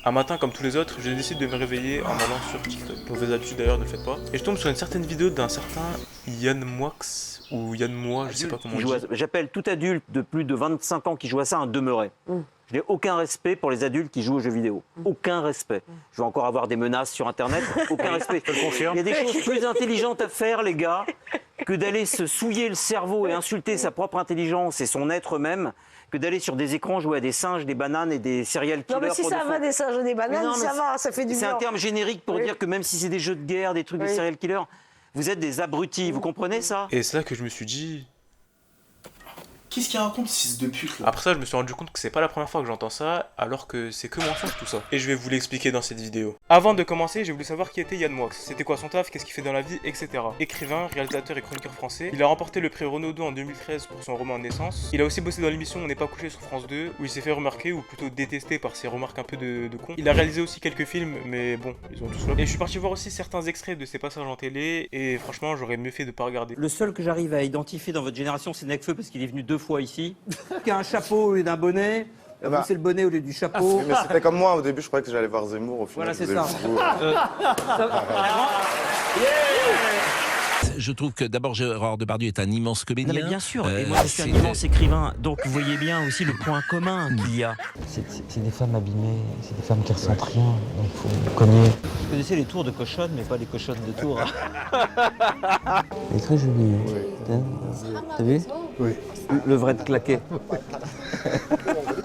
Un matin, comme tous les autres, je décide de me réveiller en allant sur TikTok. Mauvaise habitude d'ailleurs, ne le faites pas. Et je tombe sur une certaine vidéo d'un certain Yann Moix ou Yann Moi, je sais pas comment on dit. J'appelle tout adulte de plus de 25 ans qui joue à ça un demeuré. Je n'ai aucun respect pour les adultes qui jouent aux jeux vidéo. Aucun respect. Je vais encore avoir des menaces sur Internet. Aucun respect. Je le confirme. Il y a des choses plus intelligentes à faire, les gars, que d'aller se souiller le cerveau et insulter sa propre intelligence et son être même, que d'aller sur des écrans jouer à des singes, des bananes et des serial killers. Non, mais si ça va des singes et des bananes, non, ça va, ça fait du bien. C'est un terme générique pour dire que même si c'est des jeux de guerre, des trucs de serial killers, vous êtes des abrutis. Vous comprenez ça? Et c'est là que je me suis dit... Qu'est-ce qu'il raconte, fils de pute, là? Après ça, je me suis rendu compte que c'est pas la première fois que j'entends ça, alors que c'est que mensonge tout ça. Et je vais vous l'expliquer dans cette vidéo. Avant de commencer, j'ai voulu savoir qui était Yann Moix. C'était quoi son taf, qu'est-ce qu'il fait dans la vie, etc. Écrivain, réalisateur et chroniqueur français. Il a remporté le prix Renaudot en 2013 pour son roman Naissance. Il a aussi bossé dans l'émission On n'est pas couché sur France 2, où il s'est fait remarquer, ou plutôt détester par ses remarques un peu de con. Il a réalisé aussi quelques films, mais bon, ils ont tous flop. Et je suis parti voir aussi certains extraits de ses passages en télé, et franchement, j'aurais mieux fait de pas regarder. Le seul que j'arrive à identifier dans votre génération, c'est Nekfeu, parce qu'il est venu 2 fois ici. Qui a un chapeau au lieu d'un bonnet. Vous, c'est le bonnet au lieu du chapeau. Mais c'était comme moi, au début, je croyais que j'allais voir Zemmour, au final. Voilà, c'est ça. Je trouve que d'abord Gérard Depardieu est un immense comédien. Non mais bien sûr, et moi je suis un immense écrivain, donc vous voyez bien aussi le point commun qu'il y a. C'est des femmes abîmées, c'est des femmes qui ressentent rien, donc il faut cogner. Je connaissais les tours de cochonne, mais pas les cochonnes de tours. Elle est très jolie. Oui. T'as vu? Oui. Le vrai de claquet.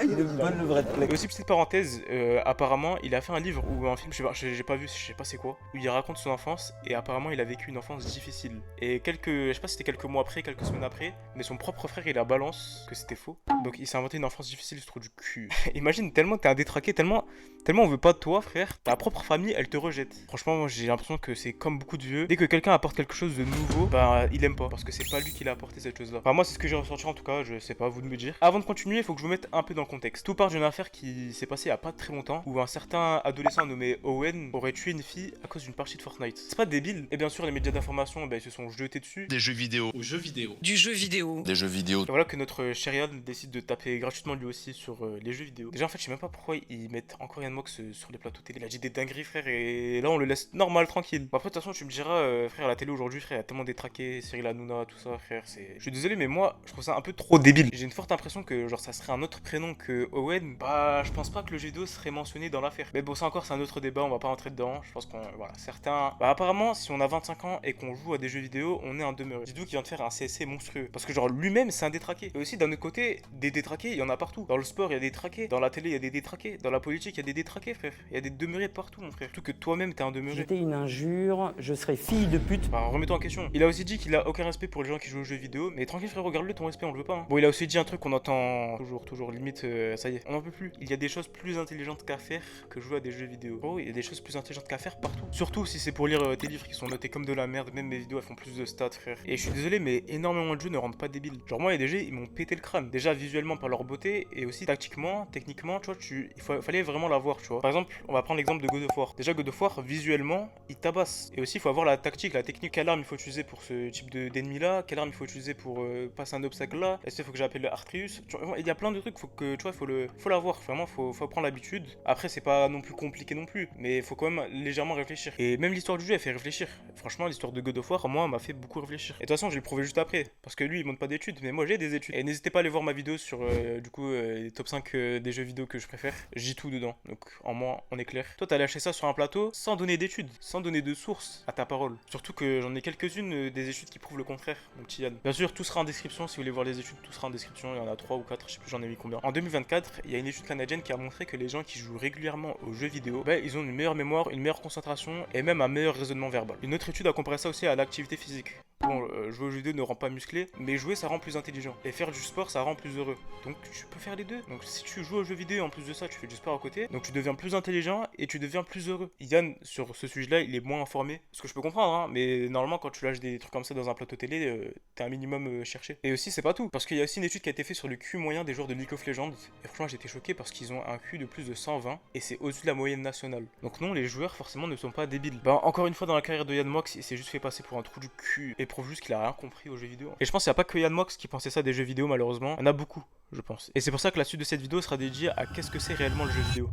Il est bon le vrai de claquet. Et aussi petite parenthèse, apparemment il a fait un livre ou un film, j'ai pas vu, je sais pas c'est quoi, où il raconte son enfance et apparemment il a vécu une enfance difficile. Et je sais pas si c'était quelques mois après, quelques semaines après, mais son propre frère il a balance que c'était faux. Donc il s'est inventé une enfance difficile, il se trouve du cul. Imagine tellement t'es un détraqué, tellement on veut pas de toi frère, ta propre famille elle te rejette. Franchement moi j'ai l'impression que c'est comme beaucoup de vieux, dès que quelqu'un apporte quelque chose de nouveau, bah il aime pas, parce que c'est pas lui qui l'a apporté cette chose là. Enfin moi c'est ce que j'ai ressenti en tout cas, je sais pas, vous de me dire. Avant de continuer, il faut que je vous mette un peu dans le contexte. Tout part d'une affaire qui s'est passée il y a pas très longtemps, où un certain adolescent nommé Owen aurait tué une fille à cause d'une partie de Fortnite. C'est pas débile. Et bien sûr les médias d'information ils se sont jetés dessus. Des jeux vidéo. Aux jeux vidéo. Du jeu vidéo. Des jeux vidéo. Et voilà que notre cher Yann décide de taper gratuitement lui aussi sur les jeux vidéo. Déjà en fait je sais même pas pourquoi ils mettent encore Yann Moix sur les plateaux télé. Il a dit des dingueries frère et là on le laisse normal, tranquille. Bon, après de toute façon tu me diras frère à la télé aujourd'hui frère il y a tellement détraqué, Cyril Hanouna, tout ça frère c'est... Je suis désolé mais moi je trouve ça un peu trop débile. J'ai une forte impression que genre ça serait un autre prénom que Owen. Bah je pense pas que le jeu vidéo serait mentionné dans l'affaire. Mais bon ça encore c'est un autre débat, on va pas rentrer dedans. Je pense qu'on... Voilà, certains... Bah apparemment si on a 25 ans et qu'on joue à des jeux vidéo, on est un demeuré. Didou qui vient de faire un CSC monstrueux. Parce que genre lui-même c'est un détraqué. Et aussi d'un autre côté, des détraqués il y en a partout. Dans le sport il y a des détraqués, dans la télé il y a des détraqués, dans la politique il y a des détraqués frère. Il y a des demeurés partout mon frère. Surtout que toi-même t'es un demeuré. J'étais une injure, je serais fille de pute. Bah remets-toi en question. Il a aussi dit qu'il a aucun respect pour les gens qui jouent aux jeux vidéo. Mais tranquille frère, regarde-le, ton respect on le veut pas hein. Bon il a aussi dit un truc qu'on entend toujours limite ça y est, on en peut plus. Il y a des choses plus intelligentes qu'à faire que jouer à des jeux vidéo. Oh il y a des choses plus intelligentes qu'à faire partout. Surtout si c'est pour lire tes livres qui sont notés comme de la merde. Même mes vidéos elles font plus de stats frère. Et je suis désolé mais énormément de jeux ne rendent pas débiles. Genre moi il y a des jeux ils m'ont pété le crâne. Déjà visuellement par leur beauté et aussi tactiquement, techniquement tu vois fallait vraiment l'avoir tu vois. Par exemple on va prendre l'exemple de God of War. Déjà God of War visuellement il tabasse. Et aussi il faut avoir la tactique, la technique, quelle arme il faut utiliser pour ce type d'ennemi là, quelle arme il faut utiliser pour passer un obstacle là, est-ce qu'il faut que j'appelle le Artrius. Il y a plein de trucs, faut que tu vois faut l'avoir, vraiment faut prendre l'habitude. Après c'est pas non plus compliqué non plus, mais il faut quand même légèrement réfléchir. Et même l'histoire du jeu elle fait réfléchir. Franchement l'histoire de God of War moi m'a fait beaucoup réfléchir. Et de toute façon je vais le prouver juste après, parce que lui il monte pas d'études, mais moi j'ai des études. Et n'hésitez pas à aller voir ma vidéo sur du coup les top 5 des jeux vidéo que je préfère. J'ai tout dedans, donc en moi on est clair. Toi t'as lâché ça sur un plateau sans donner d'études, sans donner de source à ta parole. Surtout que j'en ai quelques-unes des études qui prouvent le contraire, mon petit Yann. Bien sûr tout sera en description, si vous voulez voir les études tout sera en description, il y en a 3 ou 4, je sais plus j'en ai mis combien. En 2024 il y a une étude canadienne qui a montré que les gens qui jouent régulièrement aux jeux vidéo, ils ont une meilleure mémoire, une meilleure concentration et même un meilleur raisonnement verbal. Une autre étude a comparé ça aussi à l'activité physique. Bon, jouer aux jeux vidéo ne rend pas musclé, mais jouer ça rend plus intelligent. Et faire du sport ça rend plus heureux. Donc tu peux faire les deux. Donc si tu joues aux jeux vidéo en plus de ça tu fais du sport à côté, donc tu deviens plus intelligent et tu deviens plus heureux. Yann sur ce sujet là il est moins informé, ce que je peux comprendre hein, mais normalement quand tu lâches des trucs comme ça dans un plateau télé, t'es un minimum cherché. Et aussi c'est pas tout, parce qu'il y a aussi une étude qui a été faite sur le QI moyen des joueurs de League of Legends, et franchement j'ai été choqué parce qu'ils ont un QI de plus de 120 et c'est au-dessus de la moyenne nationale. Donc non, les joueurs forcément ne sont pas débiles. Bah encore une fois dans la carrière de Yann Moix, il s'est juste fait passer pour un trou du cul et prouve juste qu'il a rien compris aux jeux vidéo. Et je pense qu'il n'y a pas que Yann Moix qui pensait ça des jeux vidéo malheureusement, il y en a beaucoup je pense. Et c'est pour ça que la suite de cette vidéo sera dédiée à qu'est-ce que c'est réellement le jeu vidéo.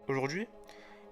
Aujourd'hui,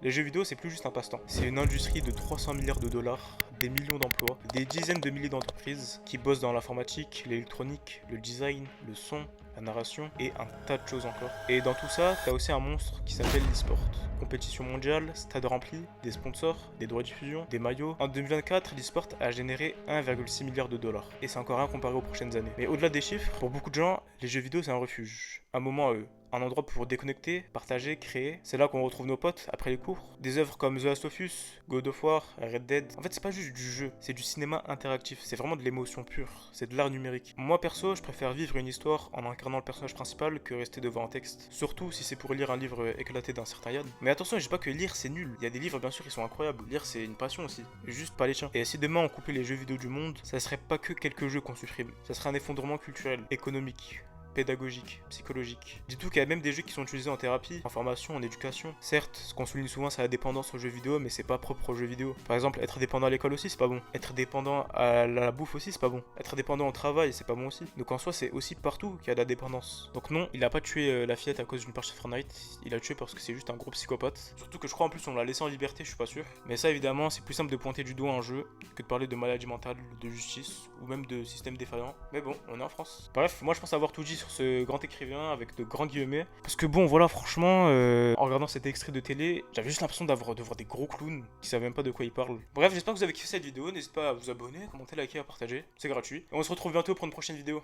les jeux vidéo, c'est plus juste un passe-temps. C'est une industrie de 300 milliards de dollars, des millions d'emplois, des dizaines de milliers d'entreprises qui bossent dans l'informatique, l'électronique, le design, le son, la narration et un tas de choses encore. Et dans tout ça, t'as aussi un monstre qui s'appelle l'e-sport. Compétition mondiale, stade rempli, des sponsors, des droits de diffusion, des maillots. En 2024, l'e-sport a généré 1,6 milliard de dollars. Et c'est encore rien comparé aux prochaines années. Mais au-delà des chiffres, pour beaucoup de gens, les jeux vidéo c'est un refuge. Un moment à eux. Un endroit pour déconnecter, partager, créer. C'est là qu'on retrouve nos potes après les cours. Des œuvres comme The Last of Us, God of War, Red Dead. En fait, c'est pas juste du jeu, c'est du cinéma interactif. C'est vraiment de l'émotion pure. C'est de l'art numérique. Moi perso, je préfère vivre une histoire en incarnant le personnage principal que rester devant un texte. Surtout si c'est pour lire un livre éclaté d'un certain Yann. Mais attention, je dis pas que lire c'est nul. Il y a des livres bien sûr qui sont incroyables. Lire c'est une passion aussi. Juste pas les tiens. Et si demain on coupait les jeux vidéo du monde, ça serait pas que quelques jeux qu'on supprime. Ça serait un effondrement culturel, économique, pédagogique, psychologique. Dis-toi qu'il y a même des jeux qui sont utilisés en thérapie, en formation, en éducation. Certes, ce qu'on souligne souvent c'est la dépendance aux jeux vidéo, mais c'est pas propre aux jeux vidéo. Par exemple, être dépendant à l'école aussi c'est pas bon. Être dépendant à la bouffe aussi c'est pas bon. Être dépendant au travail c'est pas bon aussi. Donc en soi c'est aussi partout qu'il y a de la dépendance. Donc non, il a pas tué la fillette à cause d'une partie de Fortnite, il a tué parce que c'est juste un gros psychopathe. Surtout que je crois en plus on l'a laissé en liberté, je suis pas sûr. Mais ça évidemment c'est plus simple de pointer du doigt un jeu que de parler de maladie mentale, de justice ou même de système défaillant. Mais bon, on est en France. Bref, moi je pense avoir tout dit sur ce grand écrivain avec de grands guillemets. Parce que bon, voilà, franchement, en regardant cet extrait de télé, j'avais juste l'impression de voir des gros clowns qui savaient même pas de quoi ils parlent. Bref, j'espère que vous avez kiffé cette vidéo. N'hésitez pas à vous abonner, commenter, liker, à partager. C'est gratuit. Et on se retrouve bientôt pour une prochaine vidéo.